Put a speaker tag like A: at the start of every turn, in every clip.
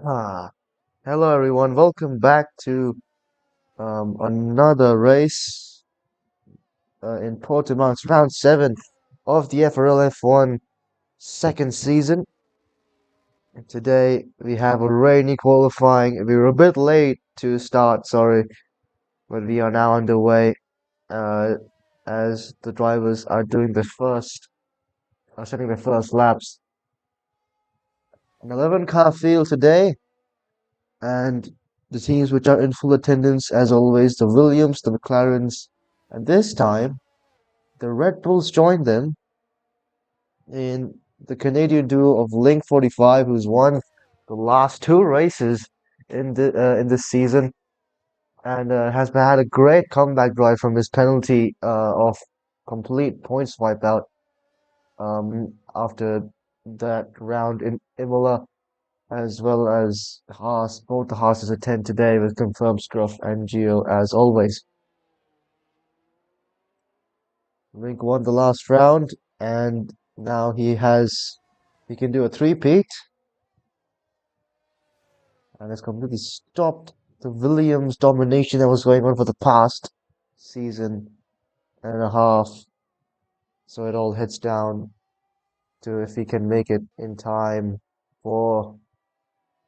A: Ah, hello everyone. Welcome back to another race in Portimao. It's round 7 of the FRL F1 second season. And today we have a rainy qualifying. We were a bit late to start, sorry, but we are now underway uh, as the drivers are setting their first laps. An 11 car field today, and the teams which are in full attendance, as always, the Williams, the McLarens, and this time the Red Bulls joined them in the Canadian duo of Link 45, who's won the last two races in this season and has had a great comeback drive from his penalty of complete points wipeout after that round in Imola, as well as Haas. Both the Haas's attend today with confirmed Scruff and Gio as always. Link won the last round, and now he can do a three-peat, and has completely stopped the Williams domination that was going on for the past season and a half. So it all heads down to if he can make it in time for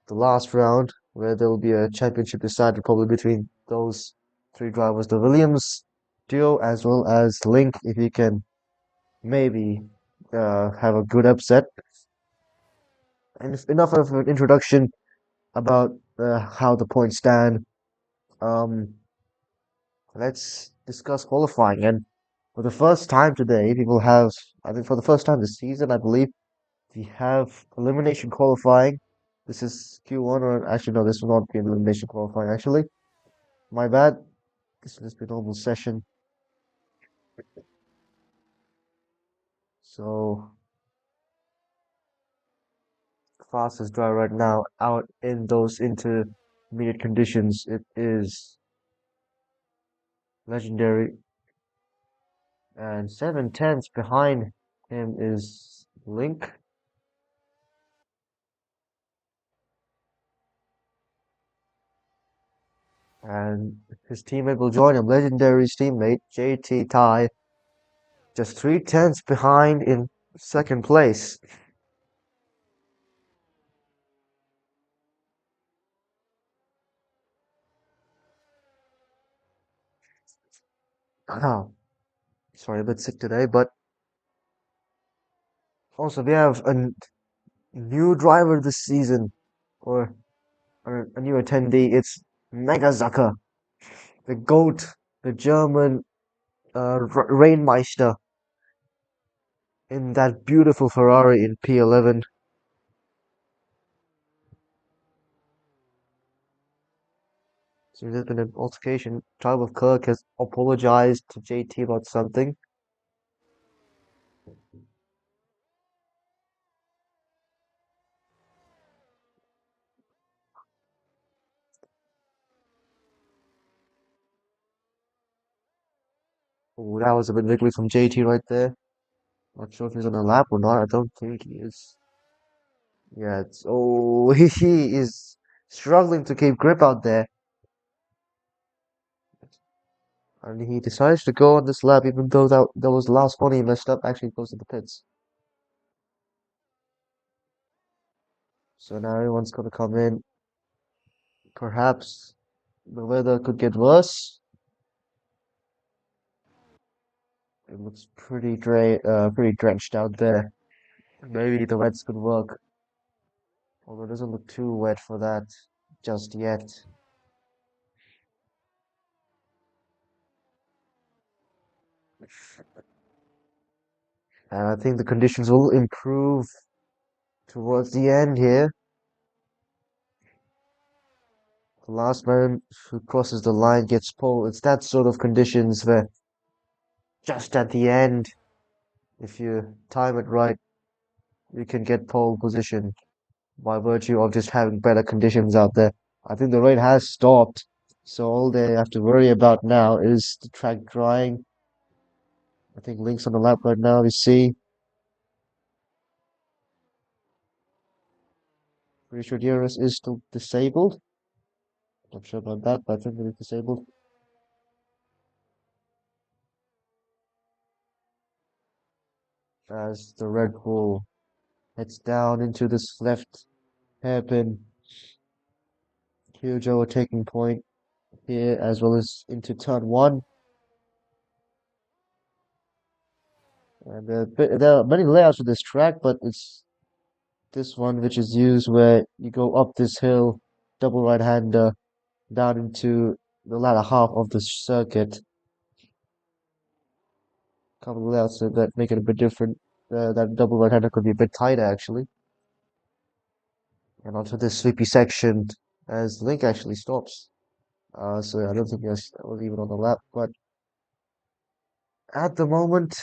A: the last round, where there will be a championship decided probably between those three drivers, the Williams duo, as well as Link, if he can maybe have a good upset. And enough of an introduction about how the points stand. Um, let's discuss qualifying. And for the first time today, I think for the first time this season, I believe, we have elimination qualifying. This is Q1, or actually, no, this will not be an elimination qualifying, actually. My bad. This will just be a normal session. So, fastest driver right now out in those intermediate conditions, it is Legendary, and 7/10 behind him is Link. And his teammate will join him. Legendary's teammate, JT Ty, just 3/10 behind in second place. Oh, sorry, a bit sick today, but also we have a new driver this season, or, a new attendee. It's Mega Zucker, the GOAT, the German Rainmeister in that beautiful Ferrari in P11. So there's been an altercation. Child of Kirk has apologized to JT about something. Oh, that was a bit wiggly from JT right there. Not sure if he's on a lap or not. I don't think he is. Yeah, he is struggling to keep grip out there. And he decides to go on this lap, even though that was the last one he messed up, actually goes to the pits. So now everyone's gonna come in. Perhaps the weather could get worse. It looks pretty drenched out there. Maybe the wets could work, although it doesn't look too wet for that just yet. And I think the conditions will improve towards the end here. The last man who crosses the line gets pole. It's that sort of conditions where just at the end, if you time it right, you can get pole position by virtue of just having better conditions out there. I think the rain has stopped, so all they have to worry about now is the track drying. I think Link's on the lap right now, you see. Pretty sure DRS is still disabled. Not sure about that, but I think it is disabled. As the Red Bull heads down into this left hairpin. Huge overtaking point here, as well as into turn one. And there are many layouts for this track, but it's this one which is used where you go up this hill, double right-hander, down into the latter half of the circuit. Couple of layouts that make it a bit different. That double right-hander could be a bit tighter actually. And onto this sweepy section as Link actually stops. So I don't think that was even on the lap, but at the moment,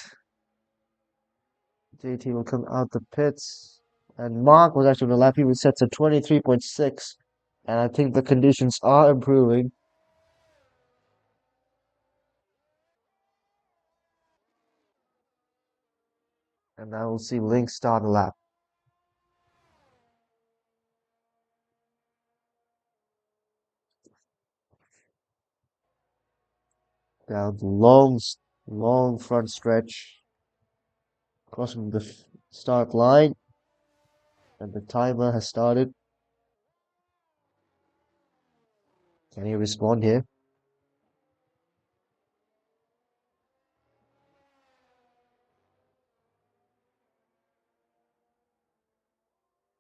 A: JT will come out the pits. And Mark was actually on the lap. He was set to 23.6. And I think the conditions are improving. And now we'll see Link start a lap. Down the long front stretch. Crossing the start line. And the timer has started. Can he respond here?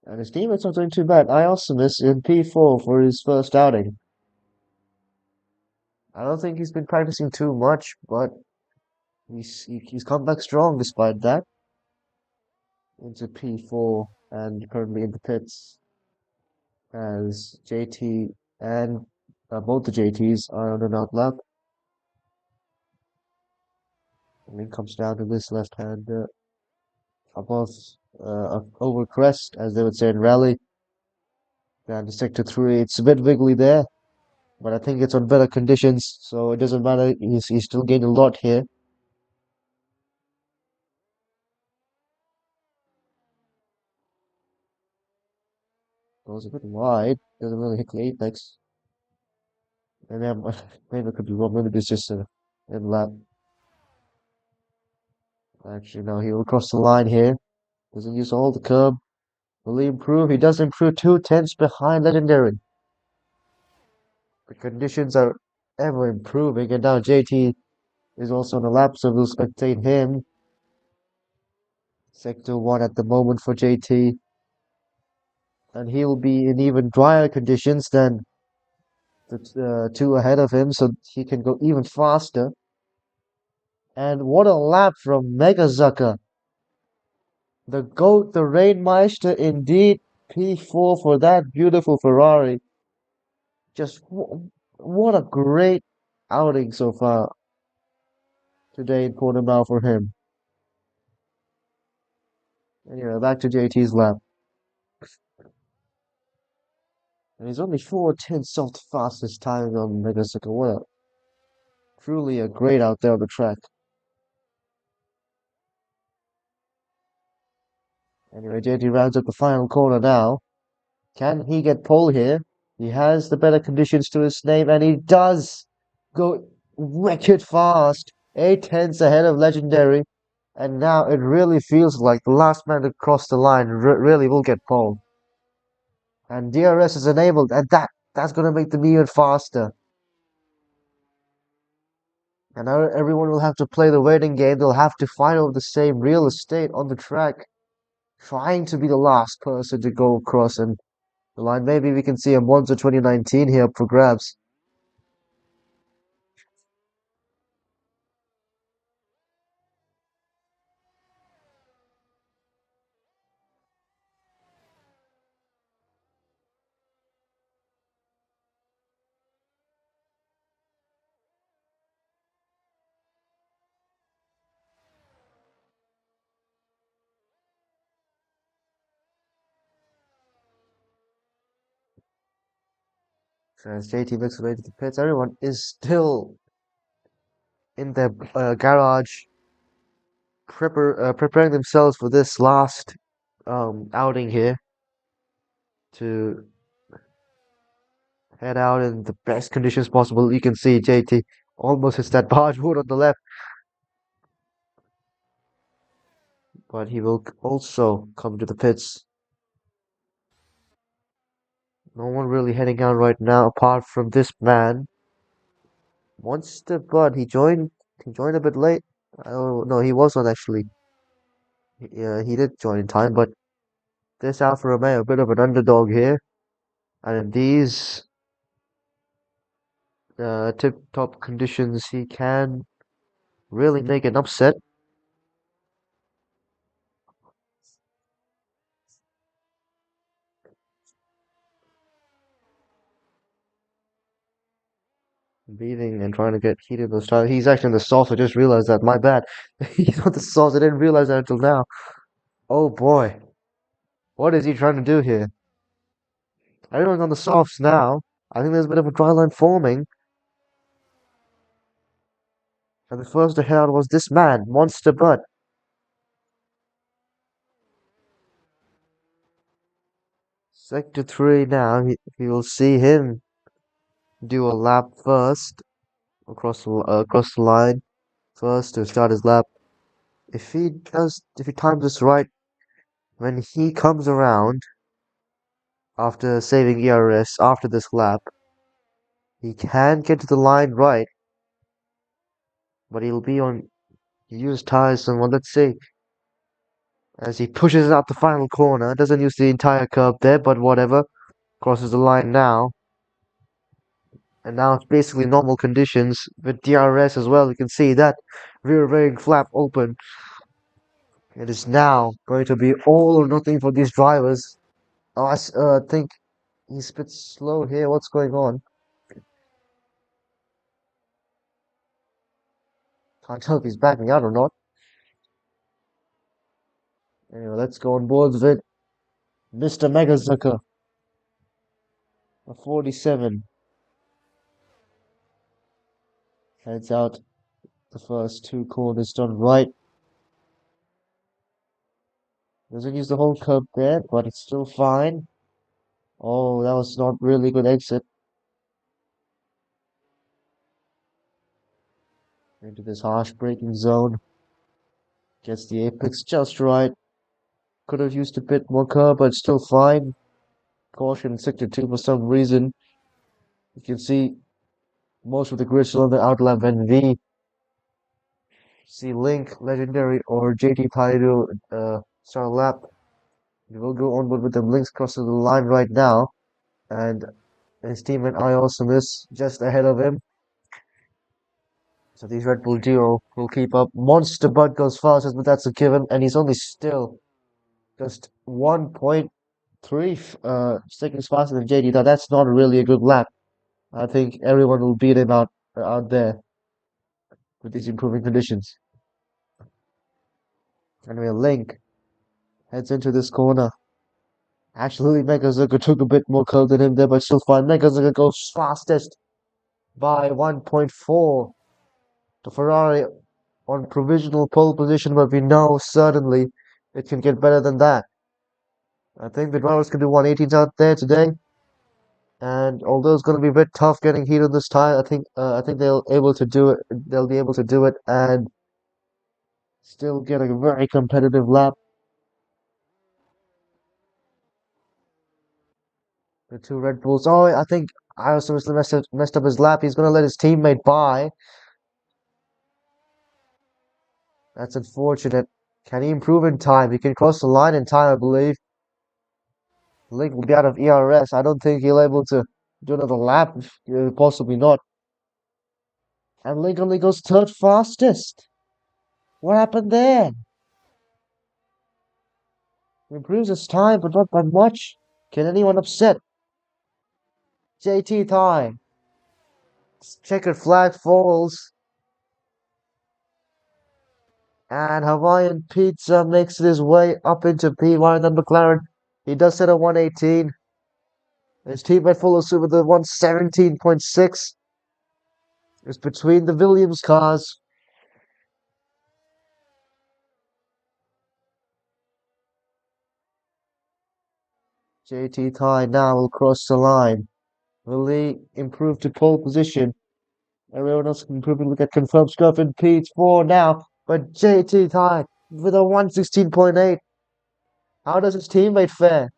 A: And his teammate's not doing too bad. Iosimus in P4 for his first outing. I don't think he's been practicing too much, but he's come back strong despite that. Into P4 and currently in the pits as JT and both the JTs are on an out lap. And then comes down to this left hand above over crest, as they would say in rally. Down to sector 3. It's a bit wiggly there, but I think it's on better conditions, so it doesn't matter. He's still gained a lot here. Goes a bit wide, doesn't really hit the apex. Maybe maybe it could be wrong. Maybe it's just a in lap. Actually, no, he will cross the line here. Doesn't use all the curb. Will he improve? He does improve 2/10 behind Legendary. The conditions are ever improving, and now JT is also on the lap, so we'll spectate him. Sector 1 at the moment for JT. And he will be in even drier conditions than the two ahead of him, so he can go even faster. And what a lap from Mega Zucker. The GOAT, the Rainmeister, indeed. P4 for that beautiful Ferrari. Just what a great outing so far today in Portimao for him. Anyway, back to JT's lap. And he's only 4/10 off the fastest time on Megasicles. What a truly a great out there on the track. Anyway, JT rounds up the final corner now. Can he get pole here? He has the better conditions to his name, and he does go wicked fast. 8/10 ahead of Legendary. And now it really feels like the last man to cross the line really will get pole. And DRS is enabled, and that's going to make them even faster. And now everyone will have to play the waiting game. They'll have to fight over the same real estate on the track, trying to be the last person to go across and the line. Maybe we can see a Monza 2019 here up for grabs. So as JT makes his way to the pits, everyone is still in their garage, preparing themselves for this last outing here. to head out in the best conditions possible. You can see JT almost hits that barge wood on the left, but he will also come to the pits. No one really heading out right now apart from this man. Monster Bud, he joined a bit late. Oh no, he was not actually. Yeah, he did join in time, but this Alfa Romeo a bit of an underdog here. And in these tip-top conditions, he can really make an upset. Beating and trying to get heated those tires. He's actually in the sauce. I just realized that. My bad. He's on the sauce. I didn't realize that until now. Oh boy. What is he trying to do here? Everyone's on the softs now. I think there's a bit of a dry line forming. And the first to head out was this man, Monster Bud. Sector 3 now. We will see him do a lap first across the line. First to start his lap. If he times this right, when he comes around after saving ERS after this lap, he can get to the line right, but he'll be on used tires. And well, let's see. As he pushes out the final corner, doesn't use the entire curb there, but whatever. Crosses the line now. And now it's basically normal conditions with DRS as well. You can see that rear wing flap open. It is now going to be all or nothing for these drivers. Oh, I think he's a bit slow here. What's going on? Can't tell if he's backing out or not. Anyway, let's go on board with it. Mr. Megazucker, a 47, heads out the first two corners done right. Doesn't use the whole curb there, but it's still fine. Oh, that was not really good exit into this harsh braking zone. Gets the apex just right. Could have used a bit more curb, but still fine. Caution in sector 2 for some reason. You can see most of the grid still on the outlap when we see Link, Legendary, or JT Paidu start a lap. We will go onward with them. Link's crossing the line right now, and his teammate Iosamus just ahead of him. So these Red Bull duo will keep up. Monster Bud goes fastest, but that's a given, and he's only still just 1.3 seconds faster than JD. Now that's not really a good lap. I think everyone will beat him out there with these improving conditions. Anyway, Link heads into this corner. Actually, Megazucker took a bit more curve than him there, but still fine. Megazucker goes fastest by 1.4. The Ferrari on provisional pole position, but we know certainly it can get better than that. I think the drivers can do 118s out there today, and although it's going to be a bit tough getting heat on this tire, I think they'll able to do it. They'll be able to do it and still get a very competitive lap. The two Red Bulls. Oh, I think Iosum messed up his lap. He's going to let his teammate by. That's unfortunate. Can he improve in time? He can cross the line in time, I believe. Link will be out of ERS. I don't think he'll able to do another lap. Possibly not. And Link only goes third fastest. What happened there? He improves his time, but not by much. Can anyone upset JT time? Checkered flag falls. And Hawaiian Pizza makes his way up into P1 and McLaren. He does set a 118. His teammate follows suit with a 117.6. It's between the Williams cars. JT Thai now will cross the line. Will he improve to pole position? Everyone else can improve. Look at confirmed score in P4 now. But JT Thai with a 116.8. How does his teammate fare?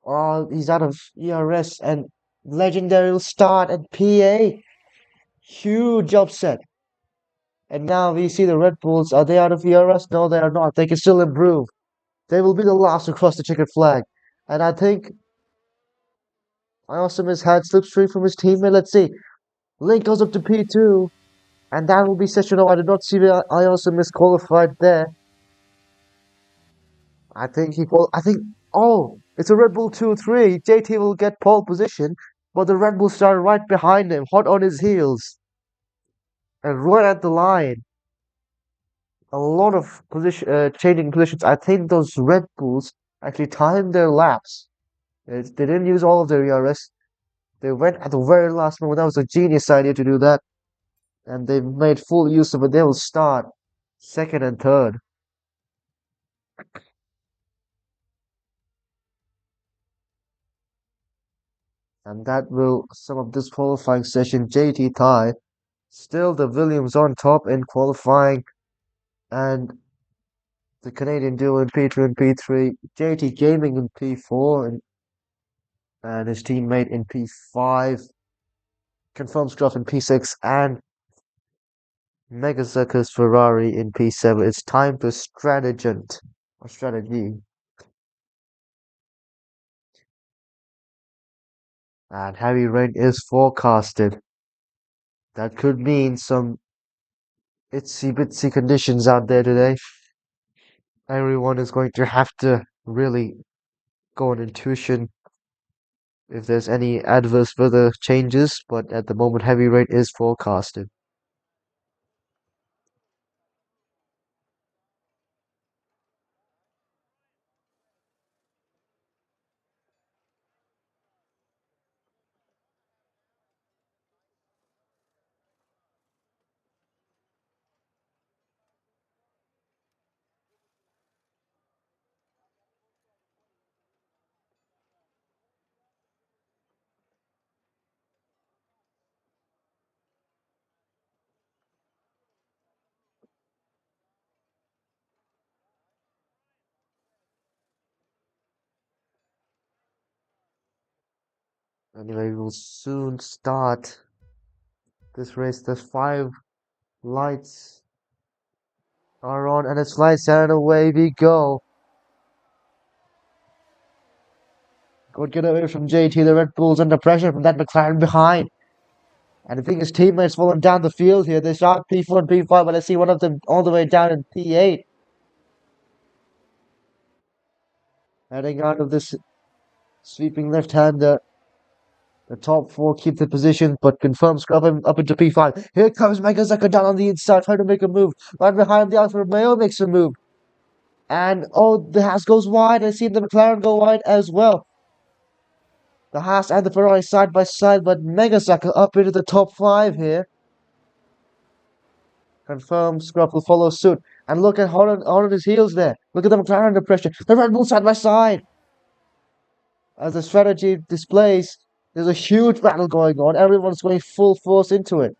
A: Oh, he's out of ERS and legendary will start at PA. Huge upset. And now we see the Red Bulls. Are they out of ERS? No, they are not. They can still improve. They will be the last to cross the checkered flag. And I think I also had slipstream from his teammate. Let's see. Link goes up to P2. And that will be session 0. I did not see I also qualified there. I think, oh, it's a Red Bull 2-3. JT will get pole position, but the Red Bull started right behind him, hot on his heels, and right at the line. A lot of changing positions. I think those Red Bulls actually timed their laps. They didn't use all of their ERS. They went at the very last moment. That was a genius idea to do that, and they made full use of it. They will start second and third. And that will sum up this qualifying session. JT Thai, still the Williams on top in qualifying, and the Canadian duo in P2 and P3, JT Gaming in P4, and his teammate in P5, confirmed stuff in P6, and Megazucker's Ferrari in P7. It's time for strategant, or strategy. And heavy rain is forecasted. That could mean some itsy bitsy conditions out there today. Everyone is going to have to really go on intuition if there's any adverse weather changes, but at the moment, heavy rain is forecasted. Anyway, we'll soon start this race. The 5 lights are on, and it's lights out, and away we go. Good get away from JT. The Red Bull's under pressure from that McLaren behind. And I think his teammates falling down the field here. They start P4 and P5, but I see one of them all the way down in P8. Heading out of this sweeping left-hander. The top 4 keep the position, but confirm scrub him up into P5. Here comes Megazucker down on the inside, trying to make a move. Right behind the Alfa Romeo makes a move. And, oh, the Haas goes wide. I see the McLaren go wide as well. The Haas and the Ferrari side by side, but Megazucker up into the top 5 here. Confirmed Scruff will follow suit. And look at Holland on his heels there. Look at the McLaren under pressure. The Red Bull side by side. As the strategy displays, there's a huge battle going on. Everyone's going full force into it.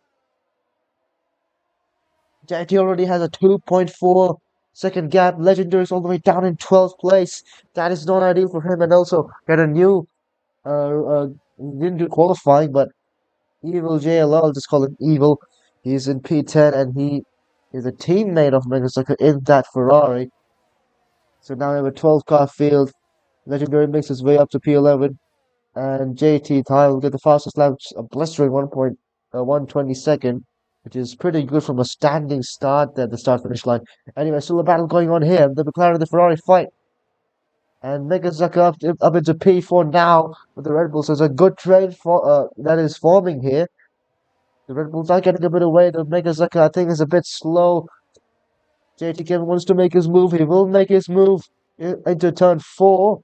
A: JT already has a 2.4 second gap. Legendary is all the way down in 12th place. That is not ideal for him. And also got a new didn't do qualifying, but Evil JLL, I'll just call him Evil. He's in P10 and he is a teammate of Megazucker in that Ferrari. So now we have a 12 car field. Legendary makes his way up to P11. And JT Thai will get the fastest lap, a blistering 1.122nd, which is pretty good from a standing start at the start finish line. Anyway, still a battle going on here. The McLaren and the Ferrari fight. And Megazucker up into P4 now with the Red Bulls. There's a good trade that is forming here. The Red Bulls are getting a bit away. The Megazucker, I think, is a bit slow. JT Kevin wants to make his move. He will make his move into turn 4.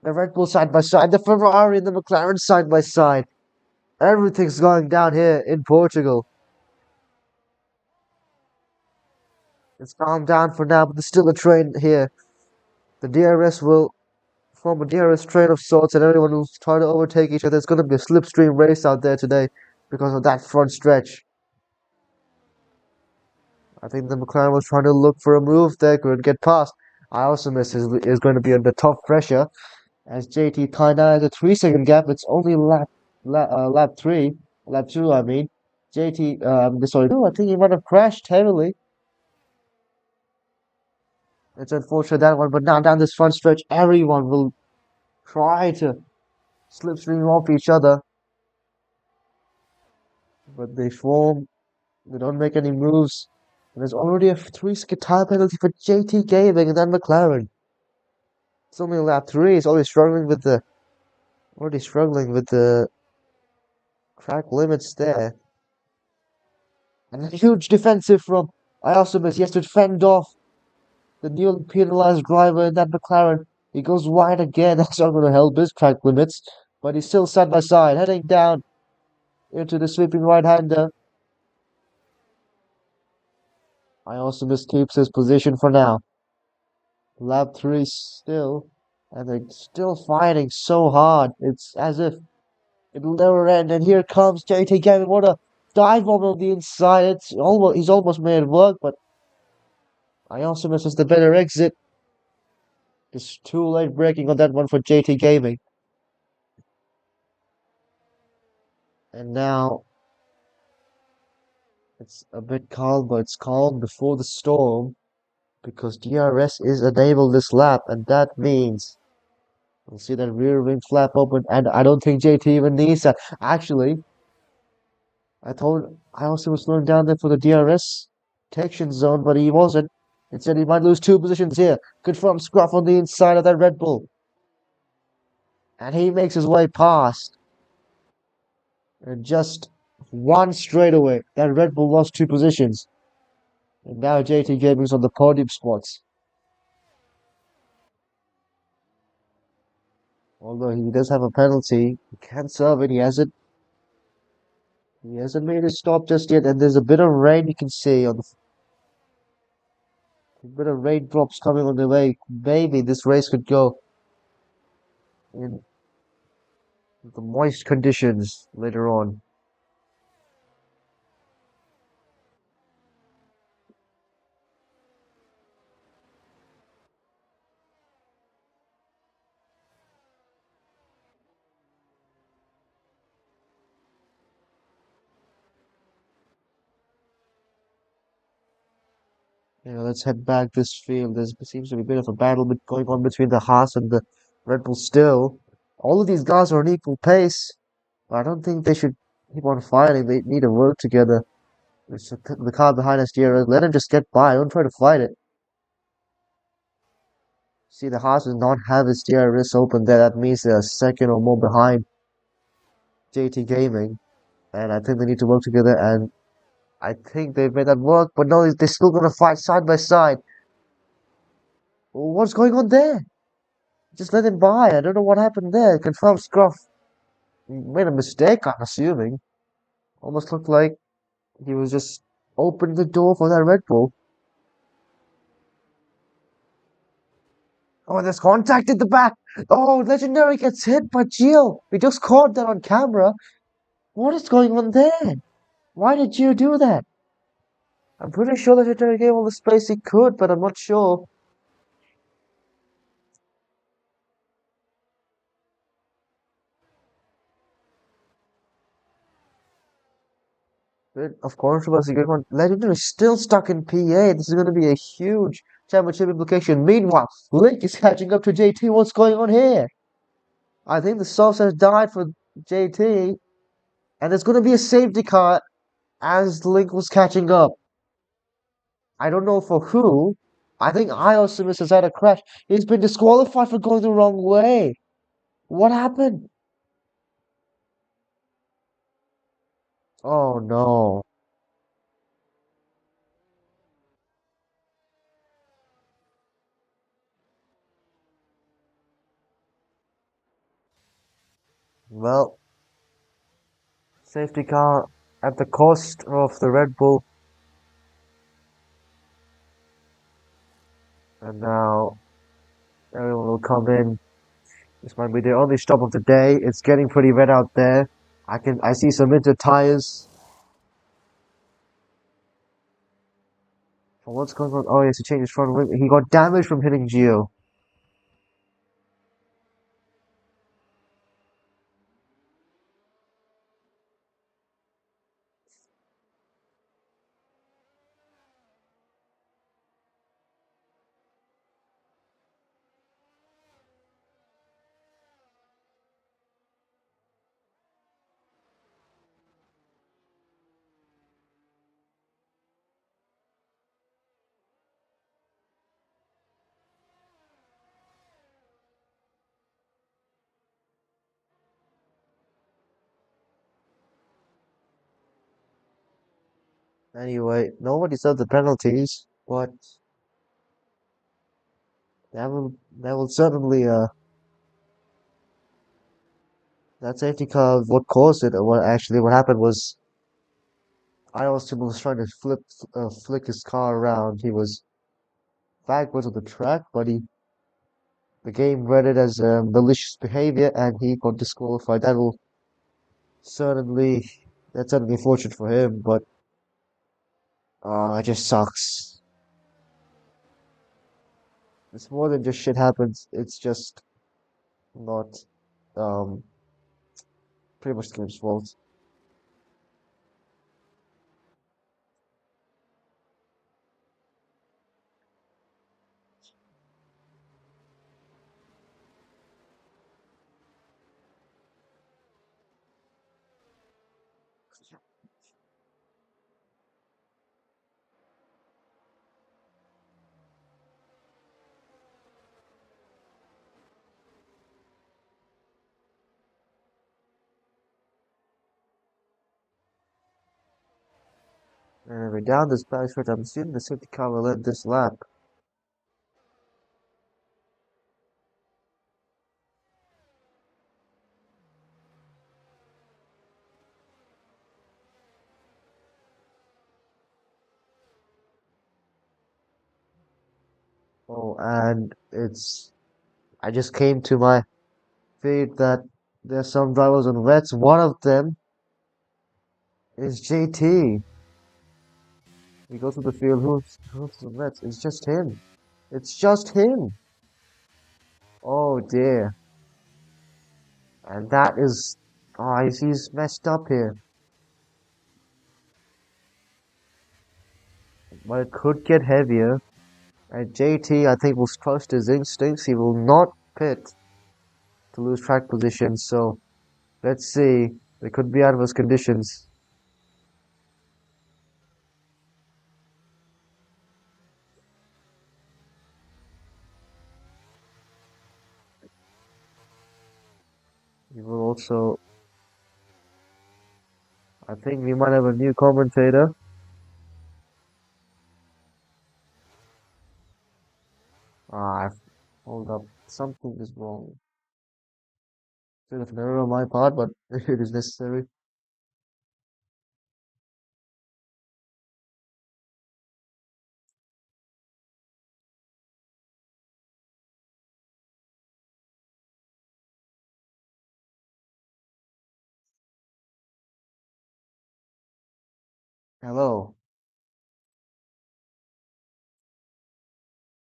A: The Red Bull side by side. The Ferrari and the McLaren side by side. Everything's going down here in Portugal. It's calmed down for now, but there's still a train here. The DRS will form a DRS train of sorts, and everyone will try to overtake each other. It's going to be a slipstream race out there today because of that front stretch. I think the McLaren was trying to look for a move there, couldn't get past. I also miss is going to be under tough pressure as JT kinda has a 3 second gap. It's only lap three, lap two. I mean, JT. Sorry, no, I think he might have crashed heavily. It's unfortunate that one, but now down this front stretch, everyone will try to slipstream off each other, but they form. They don't make any moves. And there's already a 3 second time penalty for JT Gaming and then McLaren. It's only lap three. He's already struggling with the track limits there. And a huge defensive from Iosamus. He has to fend off the newly penalized driver in that McLaren. He goes wide again. That's not going to help his track limits. But he's still side by side, heading down into the sweeping right-hander. Iosamus keeps his position for now. Lap 3 still. And they're still fighting so hard. It's as if it'll never end. And here comes JT Gaming. What a dive bomb on the inside. He's almost made it work, but Iosamus is the better exit. It's too late braking on that one for JT Gaming. And now it's a bit calm, but it's calm before the storm because DRS is enabled this lap, and that means we'll see that rear wing flap open. And I don't think JT even needs that. Actually, I also was slowing down there for the DRS protection zone, but he wasn't. Instead, he might lose 2 positions here. Confirmed scruff on the inside of that Red Bull. And he makes his way past. And just one straightaway, that Red Bull lost 2 positions. And now JT Gaming's on the podium spots. Although he does have a penalty, he can serve it. He hasn't made a stop just yet. And there's a bit of rain you can see on a bit of raindrops coming on the way. Maybe this race could go in the moist conditions later on. Let's head back this field. There seems to be a bit of a battle going on between the Haas and the Red Bull still. All of these guys are on equal pace, but I don't think they should keep on fighting. They need to work together. It's the car behind us here. Let him just get by. Don't try to fight it. See, the Haas does not have his DRS open there. That means they're a second or more behind JT Gaming. And I think they need to work together. And I think they've made that work. But no, they're still going to fight side by side. What's going on there? Just let him by. I don't know what happened there. Confirmed scruff. He made a mistake, I'm assuming. Almost looked like he was just opening the door for that Red Bull. Oh, there's contact at the back. Oh, Legendary gets hit by Gio. We just caught that on camera. What is going on there? Why did Gio do that? I'm pretty sure Legendary gave all the space he could, but I'm not sure. Bit of controversy going on. Legendary is still stuck in PA. This is going to be a huge championship implication. Meanwhile, Link is catching up to JT. What's going on here? I think the sauce has died for JT, and there's going to be a safety car as Link was catching up. I don't know for who. I think Iosimus has had a crash. He's been disqualified for going the wrong way. What happened? Oh no. Well, safety car at the cost of the Red Bull. And now everyone will come in. This might be the only stop of the day. It's getting pretty red out there. I see some Inter tires. Oh, what's going on? Oh, he has to change his front wing. He got damaged from hitting Gio. Anyway, nobody served the penalties, but that will certainly that safety car what caused it. What happened was Austin was trying to flick his car around. He was backwards on the track, but the game read it as malicious behavior, and he got disqualified. Certainly that's certainly fortunate for him, but it just sucks. It's more than just shit happens. It's just not um pretty much the game's fault. Anyway, down this back stretch, I'm assuming the safety car will end this lap. Oh, and I just came to my feed that there's some drivers on wets. One of them is JT. We go to the field. Who's the wets? It's just him. It's just him. Oh dear. And that is, oh, he's messed up here. But it could get heavier. And JT, I think, will trust his instincts. He will not pit to lose track position. So let's see. It could be out of his conditions. He will also, I think we might have a new commentator. Hold up. Something is wrong. Bit of an error on my part, but it is necessary. Hello.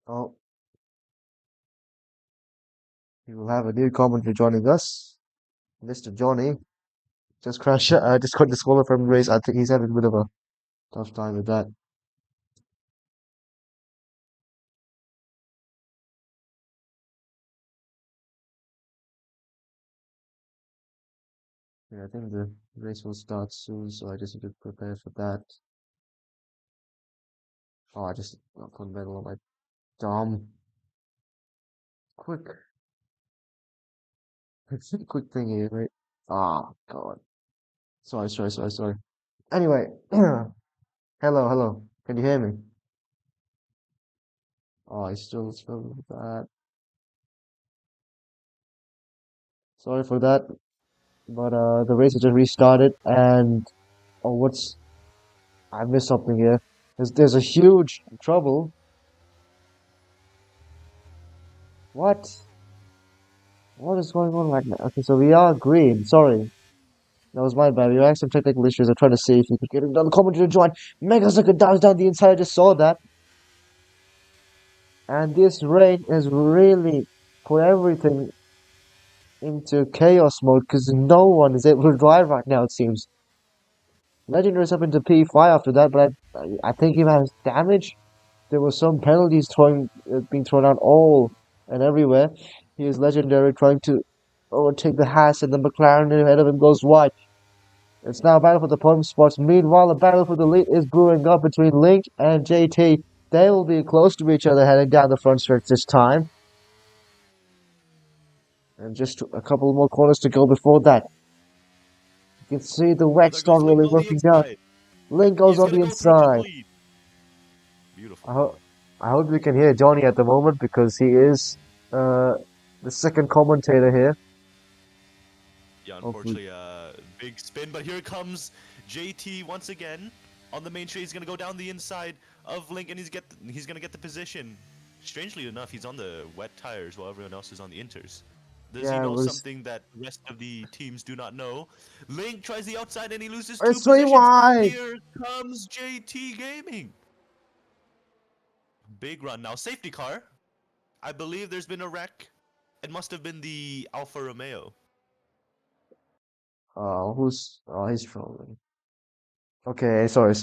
A: Oh, we will have a new commentator joining us. Mr. Johnny just got disqualified from the race. I think he's having a bit of a tough time with that. Yeah, I think the race will start soon, so I just need to prepare for that. Oh, I just put metal on my dumb. Quick, quick thing here, right? Ah, God. Sorry. Anyway, hello. Can you hear me? Oh, I still spelled that. Sorry for that. But the race has just restarted, and oh, I missed something here. There's a huge trouble. What? What is going on right now? Okay, so we are green. Sorry. That was my bad. We had some technical issues. I'm trying to see if we could get another commentator to join. Mega Sucker dives down the inside. I just saw that. And this rain has really put everything into chaos mode because no one is able to drive right now, it seems. Legendary's up into P5 after that, but I think he has damage. There were some penalties being thrown out all and everywhere. Here's Legendary trying to overtake the Haas, and the McLaren ahead of him goes wide. It's now a battle for the podium spots. Meanwhile, a battle for the lead is brewing up between Link and JT. They will be close to each other heading down the front stretch this time. And just a couple more corners to go before that. You can see the wet start really working down. Link goes on the inside.
B: Beautiful.
A: I hope we can hear Johnny at the moment because he is the second commentator here.
B: Yeah, unfortunately, big spin, but here comes JT once again on the main straight. He's gonna go down the inside of Link, and he's gonna get the position. Strangely enough, he's on the wet tires while everyone else is on the inters. Does he know something that the rest of the teams do not know? Link tries the outside and he loses 2 positions.
A: Wide.
B: Here comes JT Gaming. Big run now. Safety car. I believe there's been a wreck. It must have been the Alfa Romeo.
A: He's trolling. Okay, sorry.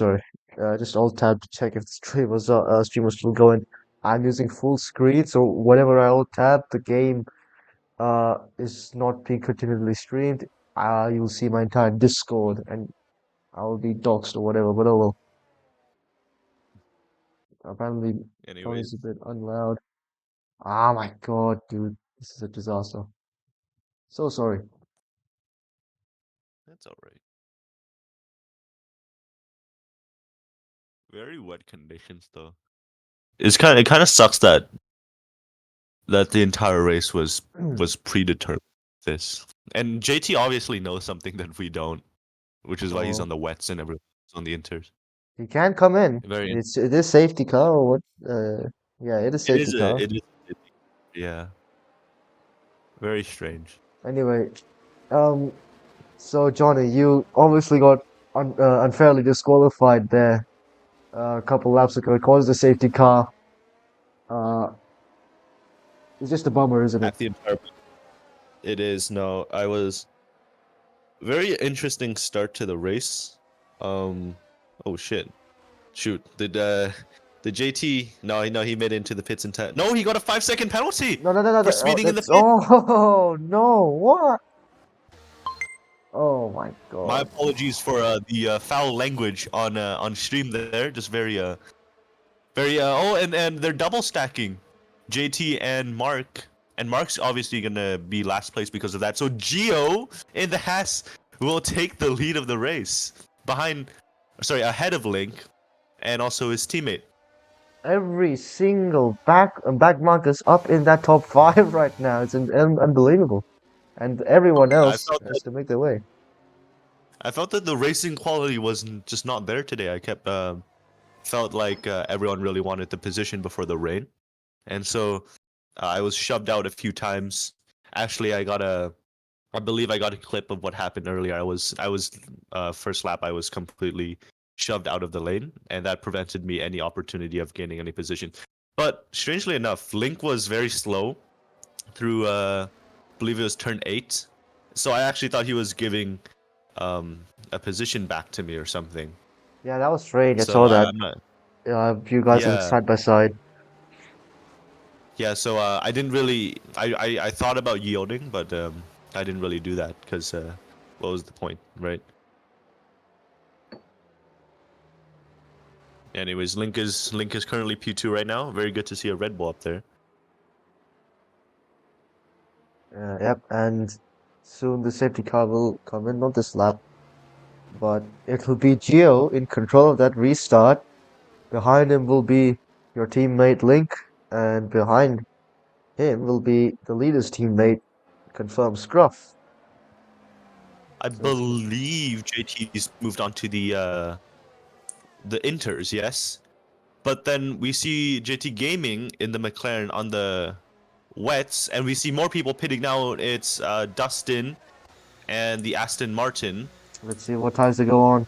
A: Just alt tab to check if the stream was still going. I'm using full screen, so whenever I alt tab, the game is not being continually streamed. You'll see my entire Discord, and I'll be doxxed or whatever. But oh well. Apparently, Tony's a bit unloud. Ah, my God, dude, this is a disaster. So sorry.
B: That's all right. Very wet conditions, though. It kind of sucks that the entire race was predetermined. This, and JT obviously knows something that we don't, which is why he's on the wets and everyone's on the inters.
A: He can't come in. It is safety car or what? Yeah, it is safety car.
B: Yeah. Very strange.
A: Anyway, so Johnny, you obviously got unfairly disqualified there a couple laps ago. It caused the safety car. It's just a bummer, isn't it?
B: It is. No, I was very interesting start to the race. Oh shit. Shoot. Did JT? No, he made it into the pits in time. No, he got a 5-second penalty.
A: No.
B: For speeding in the pit.
A: Oh no! What? Oh my God.
B: My apologies for the foul language on stream there. Just very oh, and they're double stacking, JT and Mark. And Mark's obviously gonna be last place because of that. So Gio in the Haas will take the lead of the race ahead of Link, and also his teammate.
A: Every single back mark is up in that top 5 right now. It's unbelievable, and everyone else has to make their way.
B: I felt that the racing quality was just not there today. I kept felt like everyone really wanted the position before the rain, and so I was shoved out a few times. Actually, I believe I got a clip of what happened earlier. I was first lap. I was completely shoved out of the lane, and that prevented me any opportunity of gaining any position. But strangely enough, Link was very slow through I believe it was turn 8. So I actually thought he was giving a position back to me or something.
A: Yeah, that was strange. I saw that. You guys are side by side.
B: Yeah, so I didn't really. I thought about yielding, but I didn't really do that because what was the point, right? Anyways, Link is currently P2 right now. Very good to see a Red Bull up there.
A: Yep, and soon the safety car will come in, not this lap, but it will be Gio in control of that restart. Behind him will be your teammate Link, and behind him will be the leader's teammate, confirmed Scruff.
B: I believe JT's moved on to the Inters, yes. But then we see JT Gaming in the McLaren on the wets, and we see more people pitting now. It's Dustin and the Aston Martin.
A: Let's see what tires to go on.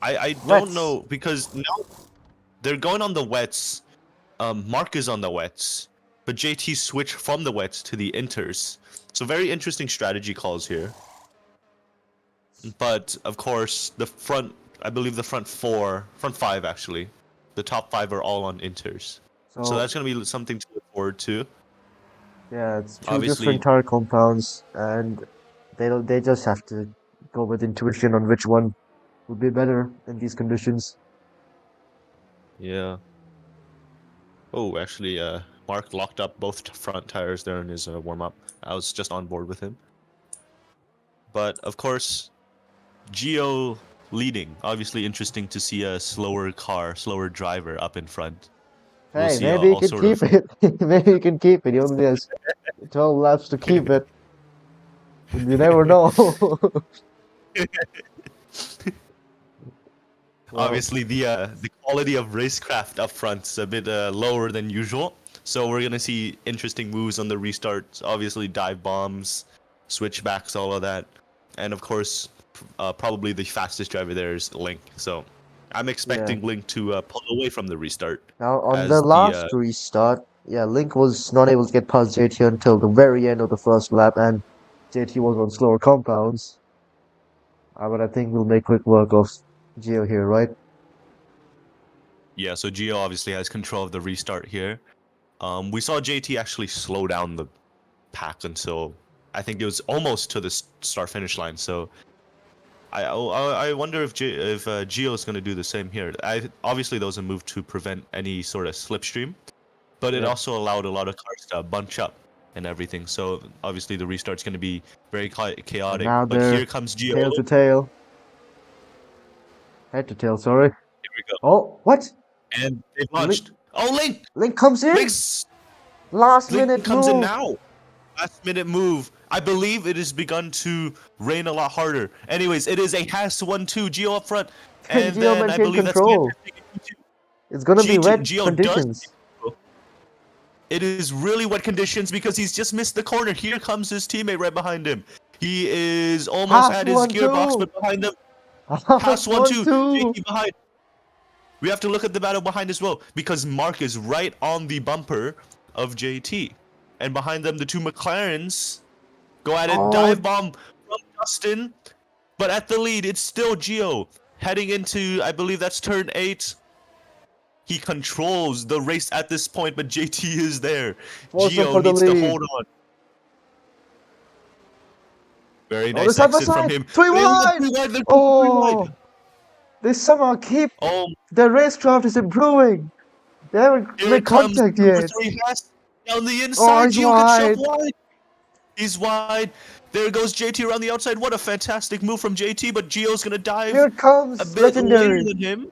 B: I don't
A: Wets.
B: know because now they're going on the wets. Mark is on the wets, but JT switched from the wets to the inters. So very interesting strategy calls here. But of course, I believe the front five actually, the top five are all on inters. So
A: So
B: that's gonna be something to look forward to.
A: yeah, it's two different
B: Obviously,
A: tire compounds, and they just have to go with intuition on which one would be better in these conditions.
B: yeah. Oh, actually, Mark locked up both front tires there in his warm up. I was just on board with him. But of course, Gio leading. Obviously, interesting to see a slower car, slower driver up in front. We'll
A: Hey,
B: see
A: maybe he
B: all
A: can
B: sort of.
A: keep it. Maybe he can keep it. He only has 12 laps to keep it. You never know. Well,
B: Obviously, the quality of racecraft up front's a bit lower than usual. So we're gonna see interesting moves on the restarts. Obviously, dive bombs, switchbacks, all of that, and of course, probably the fastest driver there is Link. So I'm
A: yeah.
B: expecting Link to pull away from the restart
A: Now, on the
B: as the
A: last restart, yeah, Link was not able to get past JT until the very end of the first lap, and JT was on slower compounds. But I think we'll make quick work of Gio here, right?
B: yeah. So Gio obviously has control of the restart here. We saw JT actually slow down the pack until I think it was almost to the start finish line. So I wonder if Gio is going to do the same here. Obviously that was a move to prevent any sort of slipstream, but it
A: Yep.
B: also allowed a lot of cars to bunch up and everything. So obviously the restart's going to be very
A: And
B: chaotic.
A: now
B: But here
A: they're
B: comes Gio.
A: tail to tail. Head to tail, sorry.
B: Here we go.
A: Oh, what?
B: And they've
A: Link,
B: launched. Oh, Link!
A: Link comes in?
B: Link's
A: Last
B: Link
A: minute
B: comes in
A: move.
B: now. Last minute move. I believe it has begun to rain a lot harder. Anyways, it is a Haas 1-2 Geo up front.
A: And
B: And
A: Gio
B: then I
A: maintained
B: believe that's Man
A: control.
B: Pifting
A: It's gonna be
B: into
A: wet
B: Geo does.
A: conditions.
B: It is really wet conditions because he's just missed the corner. Here comes his teammate right behind him. He is almost
A: Haas
B: at his gearbox,
A: 1-2.
B: but behind him, Haas
A: Haas
B: 1-2.
A: 1-2.
B: JT behind. We have to look at the battle behind as well because Mark is right on the bumper of JT. And behind them, the two McLarens go at it.
A: Oh,
B: Dive bomb from Dustin. But at the lead, it's still Gio. Heading into, I believe that's turn 8. He controls the race at this point, but JT is there.
A: force him
B: Gio
A: for the
B: needs to
A: lead.
B: hold on. Very
A: Oh, the
B: nice
A: side by
B: exit from
A: side.
B: him.
A: Three
B: They went
A: wide.
B: three wide. They're three
A: Oh,
B: wide.
A: they somehow keep.
B: Oh,
A: The racecraft is improving. They haven't
B: here
A: made
B: comes
A: contact
B: number
A: yet.
B: 3 Haas down the
A: Oh,
B: inside.
A: he's
B: Gio gets shoved
A: wide.
B: wide. He's wide. There goes JT around the outside. What a fantastic move from JT, but Gio's gonna dive
A: Here
B: a
A: comes
B: bit later
A: Legendary.
B: than him.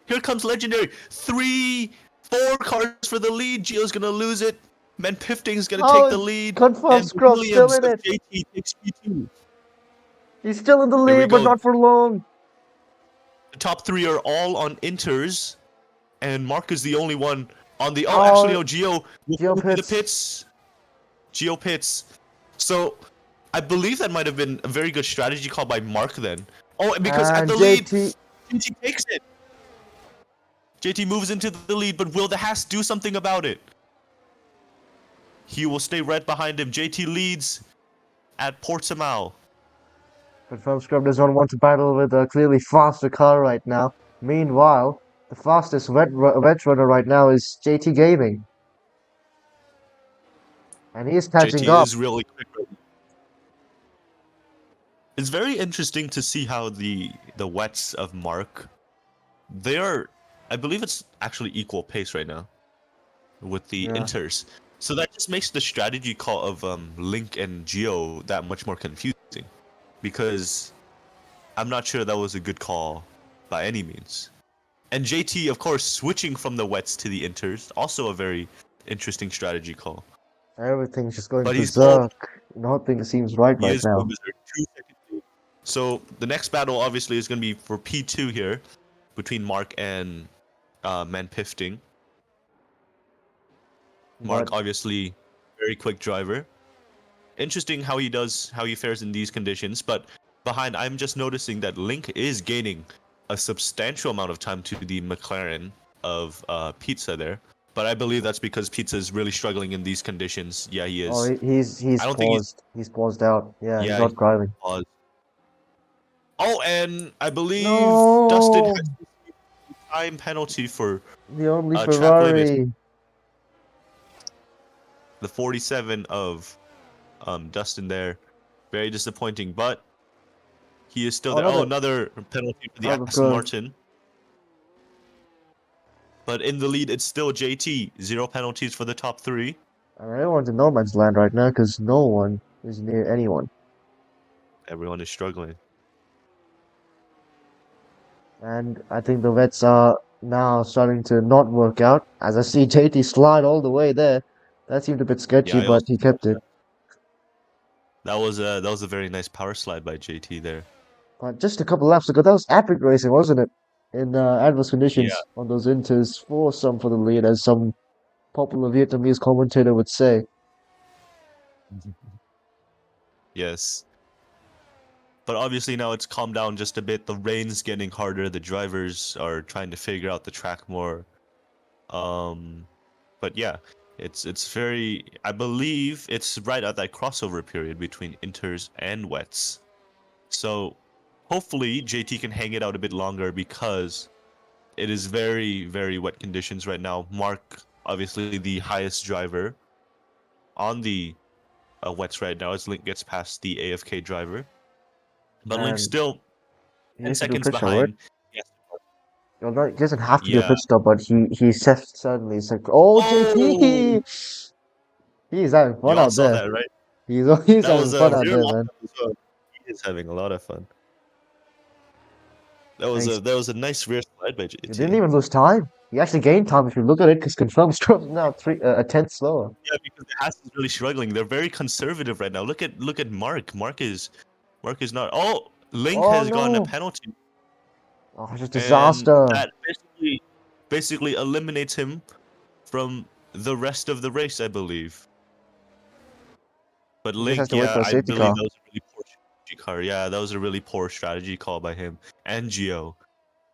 B: Here comes Legendary. 3, 4 cars for the lead. Gio's gonna lose it. Man Pifting's gonna
A: How
B: take the
A: is
B: lead.
A: Confirmed
B: And
A: Scrub still
B: Williams
A: in
B: of
A: it?
B: JT takes P2.
A: He's still in the
B: Here we
A: lead, but
B: go.
A: not for long.
B: The top 3 are all on inters. And Mark is the only one on the... Oh, actually,
A: Oh,
B: no. Gio will
A: Gio
B: go through the
A: pits.
B: pits. Gio pits. So, I believe that might have been a very good strategy call by Mark then. Oh, because at
A: And
B: the lead,
A: JT.
B: JT takes it. JT moves into the lead, but will the Haas do something about it? He will stay right behind him. JT leads at Portimao.
A: Confirmed Scrub does not want to battle with a clearly faster car right now. Meanwhile, the fastest wet runner right now is JT Gaming. And he is catching
B: JT
A: up.
B: is really quick right now. It's very interesting to see how the wets of Mark, they are, I believe it's actually equal pace right now with the
A: Yeah.
B: inters. So that just makes the strategy call of Link and Gio that much more confusing, because I'm not sure that was a good call by any means. And JT, of course, switching from the wets to the inters, also a very interesting strategy call.
A: Everything's just going
B: But he's going,
A: berserk. Nothing seems right
B: he is going
A: now.
B: berserk. 2 seconds. So the next battle obviously is going to be for P2 here, between Mark and Man Pifting. Mark,
A: But
B: obviously, very quick driver. Interesting how he fares in these conditions. But behind, I'm just noticing that Link is gaining a substantial amount of time to the McLaren of Pizza there. But I believe that's because Pizza is really struggling in these conditions. Yeah, he
A: oh,
B: is.
A: he's
B: I don't think he's.
A: paused. He's paused out. Yeah, he's
B: Yeah, he's
A: not driving.
B: paused. Oh, and I believe Dustin
A: No,
B: has a time penalty for
A: the only
B: track limits.
A: Ferrari.
B: The 47 of Dustin there. Very disappointing, but he is still
A: Oh,
B: there. Oh,
A: another
B: another penalty for the
A: out of
B: Aston
A: curve.
B: Martin. But in the lead, it's still JT. 0 penalties for the top 3.
A: I mean, everyone's in no man's land right now because no one is near anyone.
B: Everyone is struggling.
A: And I think the vets are now starting to not work out. As I see JT slide all the way there. That seemed a bit
B: Yeah,
A: sketchy,
B: I
A: but
B: also
A: he kept it.
B: that was a very nice power slide by JT there.
A: But just a couple laps ago, that was epic racing, wasn't it? In adverse
B: Yeah.
A: conditions on those inters, foursome for the lead, as some popular Vietnamese commentator would say.
B: Yes. But obviously now it's calmed down just a bit. The rain's getting harder. The drivers are trying to figure out the track more. Um, but yeah, it's very. I believe it's right at that crossover period between inters and wets. So hopefully JT can hang it out a bit longer because it is very wet conditions right now. Mark, obviously the highest driver on the wets right now as Link gets past the AFK driver, but Link
A: And
B: still
A: he
B: 10
A: needs to do a
B: seconds
A: pit stop, right?
B: behind. Yes.
A: Well, no, he doesn't have to do a
B: Yeah.
A: pit stop, but certainly is like, oh,
B: Oh,
A: JT! He's having
B: you
A: fun
B: all
A: out
B: saw
A: there.
B: that, right?
A: He's
B: That was
A: having
B: a
A: fun out
B: rear
A: there,
B: lock
A: man.
B: as well. He is having a lot of fun.
A: And
B: That was a nice rear slide by
A: he didn't
B: JT.
A: even lose time. He actually gained time if you look at it, because confirmed stroke now a tenth slower.
B: Yeah, because the Haas is really struggling. They're very conservative right now. Look at Mark. Mark is not. Oh, Link
A: Oh
B: has gotten a
A: no!
B: penalty,
A: Oh, just
B: and
A: disaster.
B: that basically eliminates him from the rest of the race, I believe. But
A: He just has
B: Link,
A: to wait
B: yeah,
A: for a
B: I
A: safety
B: believe
A: car.
B: that was a really poor strategy car. Yeah, that was a really poor strategy call by him and Gio.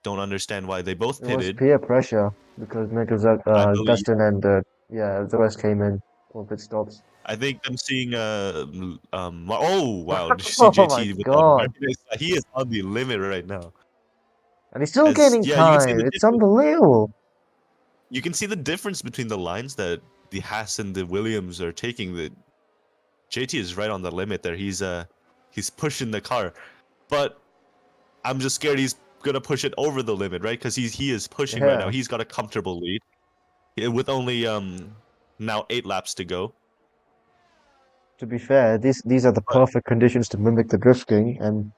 B: Don't understand why they both
A: It was
B: pitted.
A: peer pressure because
B: I believe.
A: Dustin and yeah, the rest came in for pit stops.
B: I think I'm seeing oh wow,
A: Oh my
B: CJT with a
A: God!
B: very nice, he is on the limit right now.
A: And he's still
B: As
A: gaining
B: yeah, you can see
A: time.
B: the
A: It's
B: difference.
A: unbelievable.
B: You can see the difference between the lines that the Haas and the Williams are taking. The JT is right on the limit there. He's pushing the car, but I'm just scared he's gonna push it over the limit, right? Because he is pushing right now.
A: Yeah.
B: He's got a comfortable lead with only now 8 laps to go.
A: To be fair, these are the
B: But
A: perfect conditions to mimic the drifting, and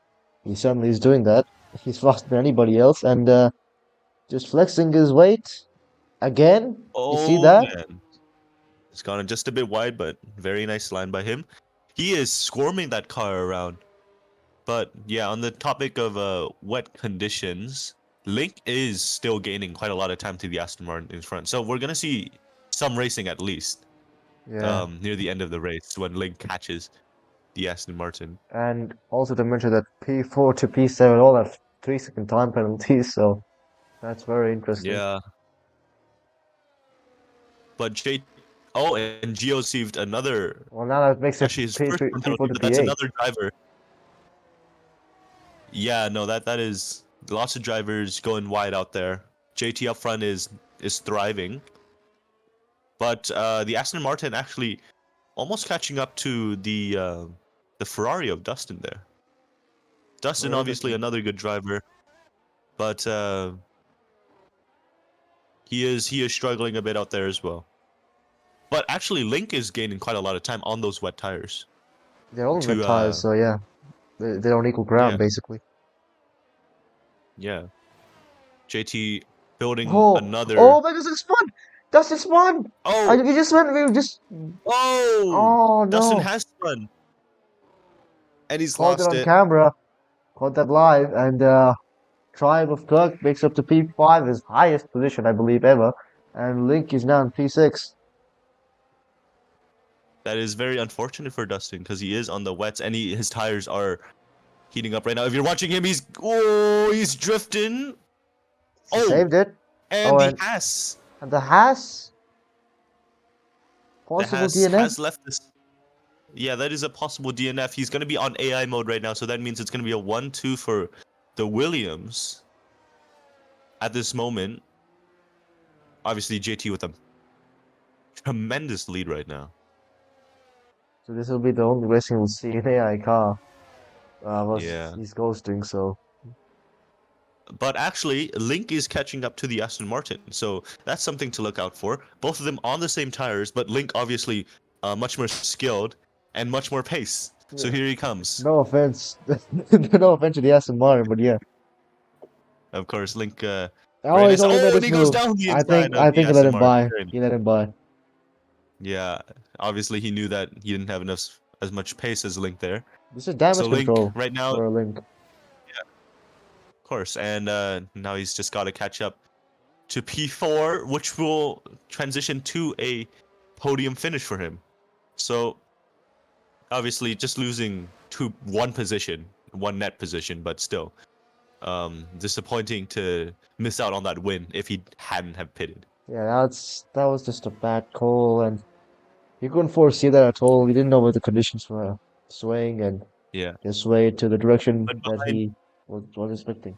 A: he certainly is doing that. He's faster than anybody else, and just flexing his weight again. You see
B: oh
A: that?
B: man, it's gone just a bit wide, but very nice line by him. He is swarming that car around. But yeah, on the topic of wet conditions, Link is still gaining quite a lot of time to the Aston Martin in front. So we're gonna see some racing at least
A: Yeah.
B: near the end of the race when Link catches the Aston Martin.
A: And also to mention that P4 to P7 all have 3 second time penalties, so that's very interesting.
B: Yeah, but J. Oh, and Gio received another,
A: Well, now that makes it
B: actually his first
A: P3,
B: penalty,
A: P4 to
B: but that's
A: P8.
B: another driver. Yeah, no, that is lots of drivers going wide out there. JT up front is thriving, but the Aston Martin actually almost catching up to the Ferrari of Dustin there. Dustin
A: Very
B: obviously
A: interesting.
B: another good driver, but he is struggling a bit out there as well. But actually, Link is gaining quite a lot of time on those wet tires.
A: They're all red
B: To
A: tires, so yeah, they're on equal
B: yeah,
A: ground basically.
B: yeah. JT building
A: Oh,
B: another.
A: oh, Vegas has spun! Dustin spun!
B: Oh,
A: We just went, we just,
B: oh!
A: oh
B: Dustin
A: no!
B: has spun and he's
A: Caught it
B: lost
A: on
B: it.
A: camera, caught that live, and Tribe of Kirk makes up to P5, his highest position, I believe, ever. And Link is now in P6.
B: That is very unfortunate for Dustin because he is on the wets and his tires are heating up right now. If you're watching him, he's drifting.
A: He
B: Oh,
A: saved it.
B: and
A: Oh,
B: the
A: and
B: Haas.
A: the Haas
B: The
A: possible
B: Haas
A: DNF.
B: has left this. Yeah, that is a possible DNF. He's going to be on AI mode right now, so that means it's going to be a 1-2 for the Williams at this moment. Obviously, JT with a tremendous lead right now.
A: So this will be the only racing we'll see in AI car.
B: Yeah.
A: He's ghosting, so
B: But actually, Link is catching up to the Aston Martin, so that's something to look out for. Both of them on the same tires, but Link obviously much more skilled and much more pace. So
A: yeah.
B: here he comes.
A: No offense, no offense to the Aston Martin, but yeah.
B: Of course, Link.
A: Oh,
B: Very
A: he's
B: nice.
A: already
B: Oh,
A: made
B: and
A: his
B: he goes
A: move.
B: down the inside of
A: I
B: the
A: think he let
B: Aston
A: him
B: Martin.
A: by.
B: Very nice.
A: He let him by.
B: Yeah, obviously he knew that he didn't have enough as much pace as Link there.
A: This is
B: So
A: damage
B: Link
A: control
B: right now,
A: for
B: of
A: a Link.
B: course, and now he's just got to catch up to P4, which will transition to a podium finish for him. So obviously just losing one position, one net position, but still disappointing to miss out on that win if he hadn't have pitted.
A: Yeah, that was just a bad call, and he couldn't foresee that at all. He didn't know where the conditions were swaying, and
B: Yeah,
A: just swayed to the direction
B: but
A: that
B: behind
A: he was expecting.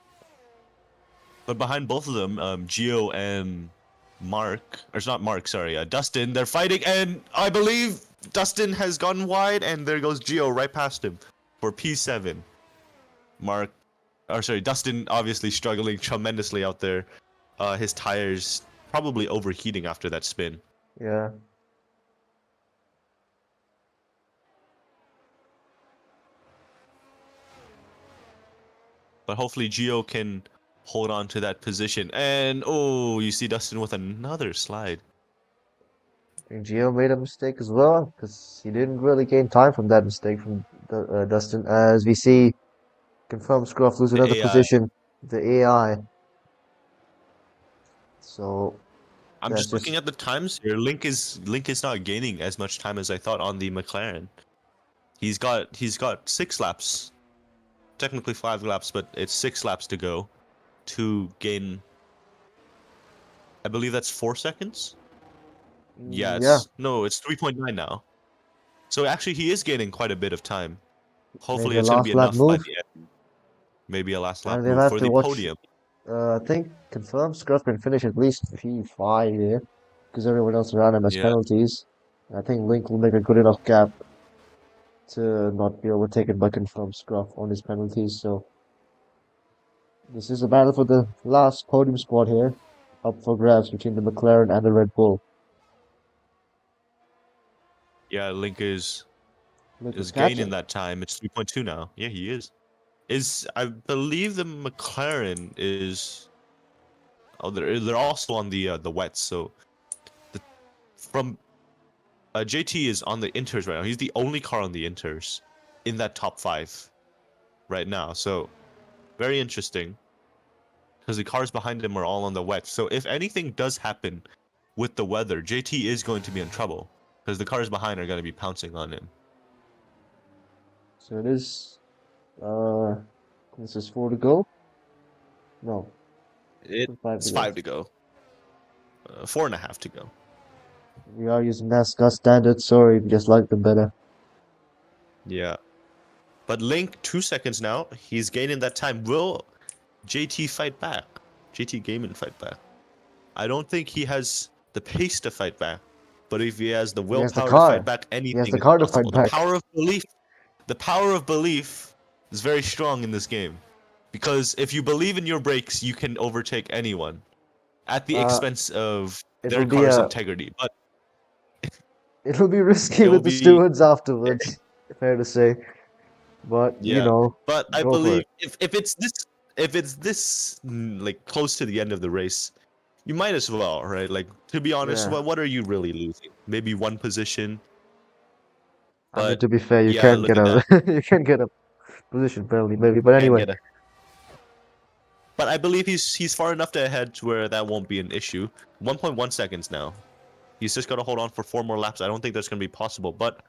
B: but behind both of them, Gio and Mark, or it's not Mark, sorry, Dustin, they're fighting, and I believe Dustin has gone wide, and there goes Gio right past him for P7. Mark, or sorry, Dustin obviously struggling tremendously out there. His tires probably overheating after that spin.
A: Yeah.
B: But hopefully Gio can hold on to that position. And oh, you see Dustin with another slide.
A: I think Gio made a mistake as well because he didn't really gain time from that mistake from Dustin. As we see, confirmed Scruff lose
B: The
A: another
B: AI.
A: position. The AI. So
B: I'm
A: that's
B: just looking
A: just
B: at the times here. Link is not gaining as much time as I thought on the McLaren. He's got 6 laps. Technically 5 laps, but it's 6 laps to go to gain, I believe that's 4 seconds. Yeah,
A: yeah,
B: it's 3.9 now. So actually he is gaining quite a bit of time.
A: maybe
B: Hopefully
A: a
B: it's going to be
A: last lap
B: enough by
A: move.
B: the end. Maybe a last lap
A: And they'll
B: move
A: have
B: for
A: to
B: the
A: watch.
B: podium.
A: I think confirmed Scruff can finish at least P5 here because everyone else around him has
B: Yeah.
A: penalties. I think Link will make a good enough gap to not be overtaken by confirmed Scruff on his penalties. So this is a battle for the last podium spot here, up for grabs between the McLaren and the Red Bull.
B: Yeah, Link is
A: Link is
B: gaining
A: catching.
B: that time. It's 3.2 now. Yeah, he is. I believe the McLaren is. Oh, they're also on the wets. So the, from JT is on the inters right now. He's the only car on the inters in that top 5 right now. So very interesting because the cars behind him are all on the wets. So if anything does happen with the weather, JT is going to be in trouble because the cars behind are going to be pouncing on him.
A: So it is. This is 4 to go. No, five
B: It's
A: to go.
B: 5 to go. 4.5 to go.
A: We are using NASCAR standards. Sorry, we just like them better.
B: Yeah. But Link, 2 seconds now. He's gaining that time. Will JT fight back? JT Gaming fight back? I don't think he has the pace to fight back. But if he has the
A: He has the
B: willpower to fight
A: car.
B: back,
A: He has
B: anything
A: the
B: is
A: car to
B: possible.
A: fight back.
B: The power of belief is very strong in this game. Because if you believe in your brakes, you can overtake anyone at the
A: Uh,
B: expense of
A: it'll
B: their
A: be
B: car's
A: a
B: integrity. But
A: it'll be risky
B: it will
A: with the
B: be
A: stewards afterwards. Fair to say, but you
B: Yeah,
A: know,
B: but I
A: go for
B: believe
A: it.
B: if it's this like close to the end of the race, you might as well, right? Like to be honest,
A: Yeah,
B: what are you really losing? Maybe one position,
A: I mean
B: but
A: to be fair, you
B: yeah,
A: can
B: look
A: get
B: at
A: a
B: that.
A: you can get a position penalty maybe. But
B: Can
A: anyway,
B: get a. But I believe he's far enough to ahead to where that won't be an issue. 1.1 seconds now. He's just got to hold on for 4 more laps. I don't think that's going to be possible, but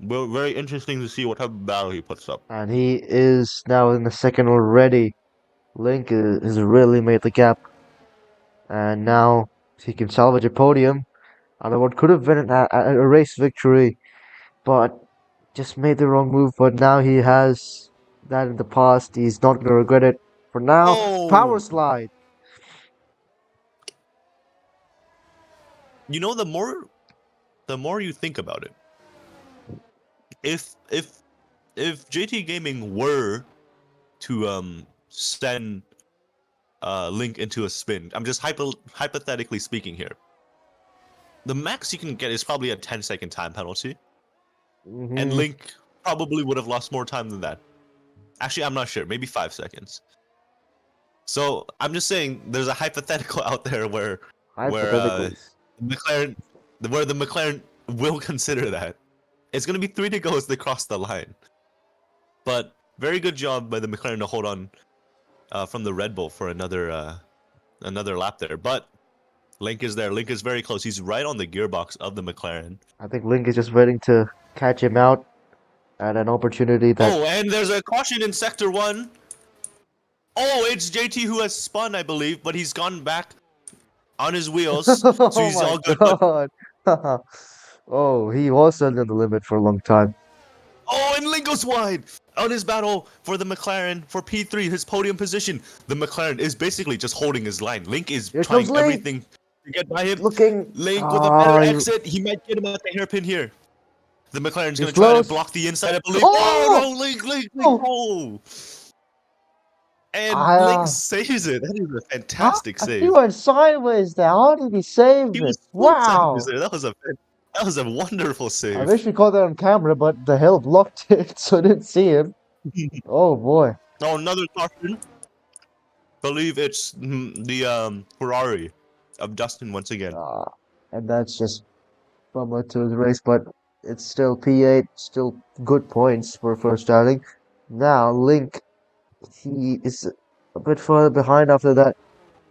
B: very interesting to see what type of battle he puts up.
A: And he is now in the second already. Link has really made the gap. And now he can salvage a podium. And what could have been a race victory, but just made the wrong move. But now he has that in the past. He's not going to regret it. For now, power
B: Oh,
A: slide.
B: you know, the more you think about it, if JT Gaming were to send Link into a spin, I'm just hypothetically speaking here, the max you can get is probably a 10-second time penalty, and Link probably would have lost more time than that. Actually, I'm not sure, maybe 5 seconds. So I'm just saying, there's a hypothetical out there where
A: Hypotheticals.
B: the McLaren will consider that. It's gonna be 3 to go as they cross the line. But very good job by the McLaren to hold on from the Red Bull for another lap there. But Link is there. Link is very close. He's right on the gearbox of the McLaren.
A: I think Link is just waiting to catch him out at an opportunity that.
B: Oh, and there's a caution in Sector 1. Oh, it's JT who has spun, I believe, but he's gone back on his wheels. So
A: Oh
B: he's all
A: my
B: good. But...
A: god! Oh, he was under the limit for a long time.
B: Oh, and Link goes wide on his battle for the McLaren for P3, his podium position. The McLaren is basically just holding his line. Link is
A: Here
B: trying
A: comes Link.
B: everything to get by him.
A: Looking.
B: Link with a better exit. He might get him at the hairpin here. The McLaren's going to try to block the inside, I believe. Oh, no, Link. Oh. And Link saves it. That is a fantastic save.
A: He went sideways there. How did he save it? Wow.
B: There. That was a wonderful save.
A: I wish we caught that on camera, but the hill blocked it, so I didn't see him. Oh boy.
B: Oh, another caution. Believe it's the Ferrari of Dustin once again.
A: And that's just bummer to the race, but it's still P8, still good points for first outing. Now Link, he is a bit further behind after that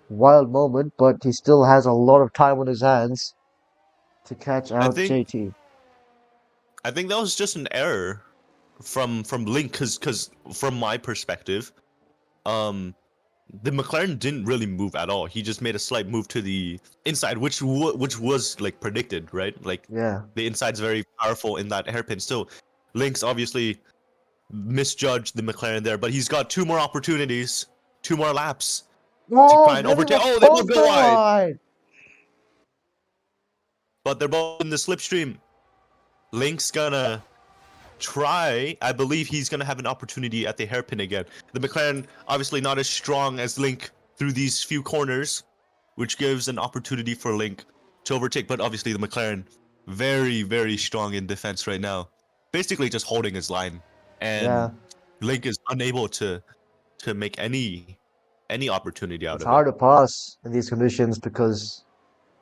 A: wild moment, but he still has a lot of time on his hands to catch out JT.
B: I think that was just an error from Link, because from my perspective, the McLaren didn't really move at all. He just made a slight move to the inside, which was like predicted, right? Like,
A: yeah,
B: the inside's very powerful in that hairpin. So Link's obviously misjudged the McLaren there, but he's got 2 more opportunities, 2 more laps to try and overtake. Oh, they both go wide. But they're both in the slipstream. Link's gonna try. I believe he's gonna have an opportunity at the hairpin again. The McLaren obviously not as strong as Link through these few corners, which gives an opportunity for Link to overtake. But obviously the McLaren very, very strong in defense right now, basically just holding his line, and Link is unable to make any opportunity out of it.
A: It's hard to pass in these conditions because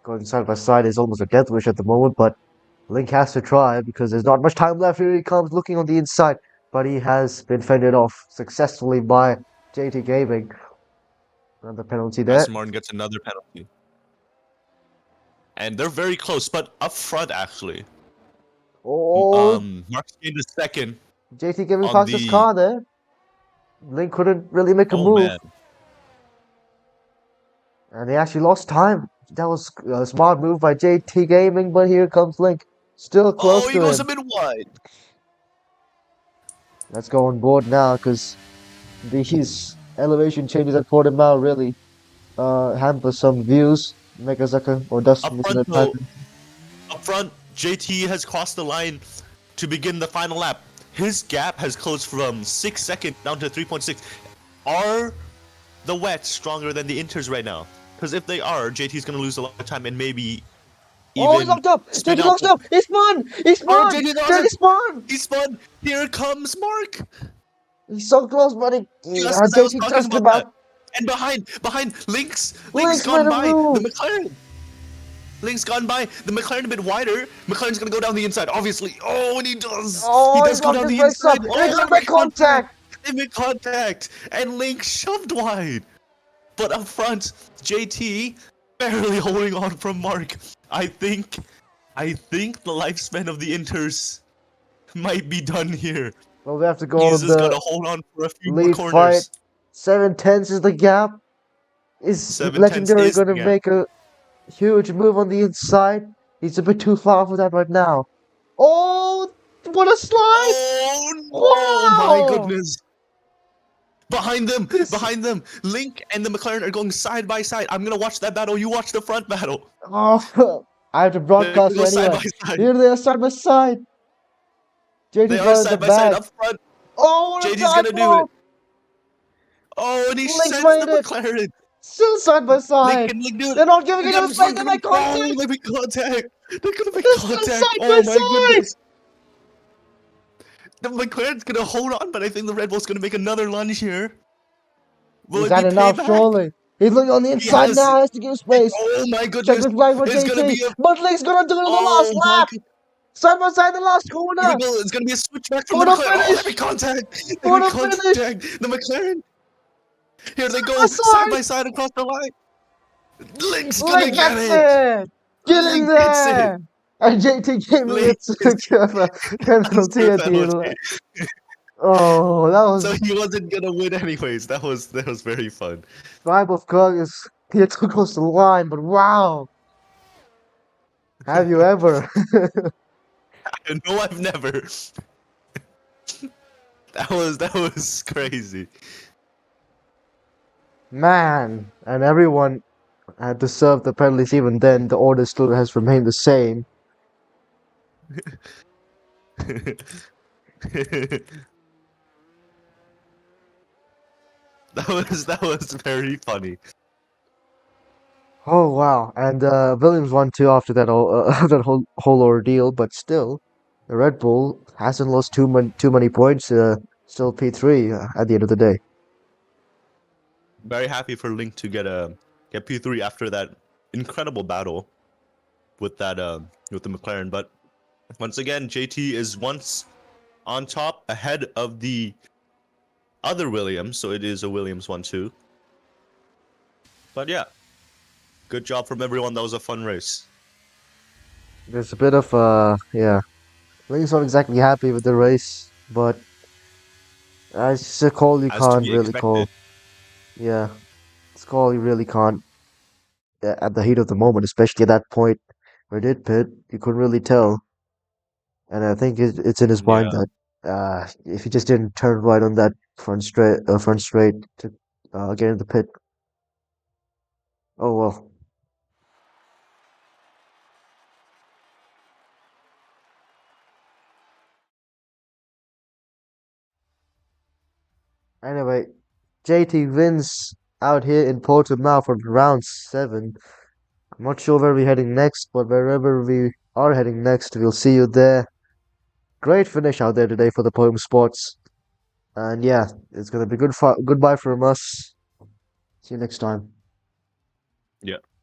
A: going side by side is almost a death wish at the moment, but Link has to try because there's not much time left. Here he comes looking on the inside, but he has been fended off successfully by JT Gaming. Another penalty there.
B: Aston Martin gets another penalty. And they're very close, but up front actually.
A: Oh,
B: Mark's gained a second.
A: JT Gaming passed his car there. Link couldn't really make a move. Man. And he actually lost time. That was a smart move by JT Gaming, but here comes Link. Still close to him.
B: Oh, he goes a bit wide.
A: Let's go on board now, because these elevation changes at Portimao really hamper some views. Megazaka or Dustin
B: up front, JT has crossed the line to begin the final lap. His gap has closed from 6 seconds down to 3.6. Are the wets stronger than the inters right now? Because if they are, JT's going to lose a lot of time and maybe even...
A: he's locked up! JT locked up! He spun! He spun! JT spun!
B: He spun! Here comes Mark!
A: He's so close, buddy. JT touched him out.
B: And behind, Link's gone by the McLaren. Link's gone by the McLaren a bit wider. McLaren's going to go down the inside, obviously. Oh, and he does!
A: Oh,
B: he does go down the inside.
A: Oh, they make contact!
B: They make contact! And Link shoved wide. But up front, JT barely holding on from Mark. I think I think the lifespan of the Inters might be done here.
A: Well, we have to go
B: He's
A: on
B: just
A: the
B: gonna hold on for a few more
A: lead fight.
B: corners.
A: 7/10 is the gap. Is
B: 7/10
A: Legendary
B: is
A: going to
B: the gap.
A: make a huge move on the inside? He's a bit too far for that right now. Oh, what a slide!
B: Oh no! My
A: Wow!
B: goodness! Behind them!
A: This,
B: Behind them! Link and the McLaren are going side by side. I'm gonna watch that battle. You watch the front battle.
A: oh, I have to
B: They're
A: broadcast
B: gonna
A: it
B: go side
A: anyway.
B: by side.
A: Here they are side by side.
B: They
A: JT's
B: are
A: got it in the
B: side by side
A: bag.
B: up front.
A: Oh, what a
B: JT's
A: dive
B: gonna do it.
A: bomb!
B: Oh, and he
A: Link's
B: sends the
A: made it.
B: McLaren.
A: Still side by
B: Link
A: side.
B: can Link do it.
A: They're not giving
B: Link
A: it
B: up
A: a
B: in
A: space.
B: front.
A: They
B: Gonna be,
A: make
B: oh,
A: contact.
B: they make contact. They're gonna make
A: They're still
B: contact.
A: side by
B: Oh my
A: side.
B: goodness. The McLaren's gonna hold on, but I think the Red Bull's gonna make another lunge here. Will
A: He's
B: it
A: had
B: be
A: enough,
B: payback?
A: surely. He's looking on the
B: He
A: inside
B: has.
A: now. Has to give space.
B: Oh my goodness.
A: Checkered flag for
B: It's gonna
A: JT.
B: be a.
A: But Link's gonna do it in the last
B: Oh my.
A: lap. Side by side, the last corner.
B: It's gonna be a switchback from
A: For
B: the
A: the
B: McLaren. Oh, they
A: finish.
B: make contact. They
A: For
B: make
A: the finish.
B: contact. The McLaren. Here they
A: Side by
B: go, side
A: side.
B: by side across the line. Link's gonna
A: Link
B: get
A: gets
B: it.
A: it. Get in
B: Link gets it.
A: there. And JT came in
B: Link
A: with
B: gets
A: a penalty
B: the
A: at the
B: penalty.
A: end. Oh, that
B: So
A: was
B: he wasn't gonna win anyways. That was very fun.
A: Tribe of Kong is here to cross the line, but wow, have you ever?
B: No, I've never. That was crazy.
A: Man, and everyone had to serve the penalties even then. The order still has remained the same.
B: that was very funny.
A: Oh wow, and Williams won too after that whole ordeal. But still, the Red Bull hasn't lost too many points. Still P3 at the end of the day.
B: Very happy for Link to get P3 after that incredible battle with the McLaren. But once again, JT is once on top ahead of the other Williams, so it is a Williams 1-2. But yeah, good job from everyone. That was a fun race.
A: There's a bit of yeah. Link's not exactly happy with the race, but it's a call you
B: As to
A: can't
B: be
A: really call.
B: expected.
A: Yeah, it's a call you really can't at the heat of the moment, especially at that point where it did pit. You couldn't really tell, and I think it's in his mind
B: Yeah.
A: that if he just didn't turn right on that front straight to get in the pit, oh well. Anyway, JT wins out here in Portimao from round 7. I'm not sure where we're heading next, but wherever we are heading next, we'll see you there. Great finish out there today for the Poem Sports. And yeah, it's gonna be goodbye from us. See you next time.
B: Yeah.